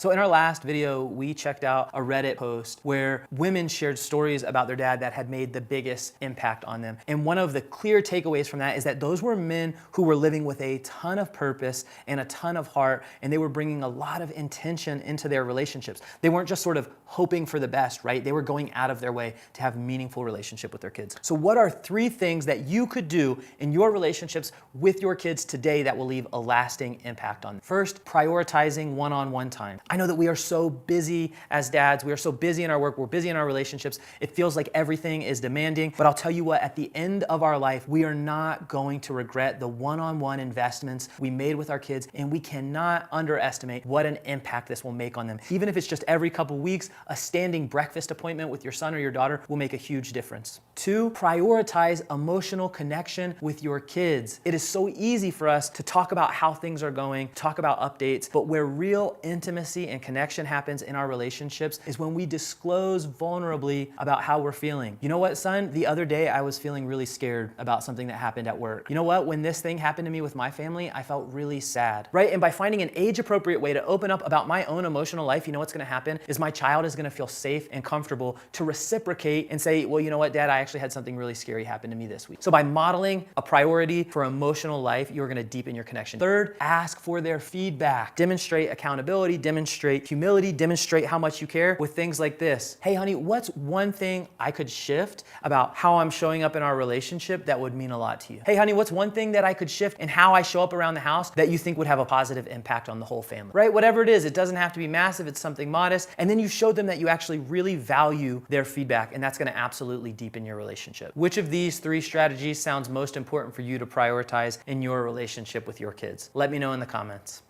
So in our last video, we checked out a Reddit post where women shared stories about their dad that had made the biggest impact on them. And one of the clear takeaways from that is that those were men who were living with a ton of purpose and a ton of heart, and they were bringing a lot of intention into their relationships. They weren't just sort of hoping for the best, right? They were going out of their way to have a meaningful relationship with their kids. So what are 3 things that you could do in your relationships with your kids today that will leave a lasting impact on them? First, prioritizing one-on-one time. I know that we are so busy as dads. We are so busy in our work. We're busy in our relationships. It feels like everything is demanding. But I'll tell you what, at the end of our life, we are not going to regret the one-on-one investments we made with our kids. And we cannot underestimate what an impact this will make on them. Even if it's just every couple weeks, a standing breakfast appointment with your son or your daughter will make a huge difference. 2, prioritize emotional connection with your kids. It is so easy for us to talk about how things are going, talk about updates, but where real intimacy and connection happens in our relationships is when we disclose vulnerably about how we're feeling. You know what, son? The other day I was feeling really scared about something that happened at work. You know what? When this thing happened to me with my family, I felt really sad, right? And by finding an age-appropriate way to open up about my own emotional life, you know what's gonna happen is my child is gonna feel safe and comfortable to reciprocate and say, well, you know what, Dad, I actually had something really scary happen to me this week. So by modeling a priority for emotional life, you're gonna deepen your connection. 3rd, ask for their feedback. Demonstrate accountability, demonstrate humility, demonstrate how much you care with things like this. Hey, honey, what's one thing I could shift about how I'm showing up in our relationship that would mean a lot to you? Hey, honey, what's one thing that I could shift in how I show up around the house that you think would have a positive impact on the whole family, right? Whatever it is, it doesn't have to be massive, it's something modest. And then you show them that you actually really value their feedback, and that's gonna absolutely deepen your relationship. Which of these 3 strategies sounds most important for you to prioritize in your relationship with your kids? Let me know in the comments.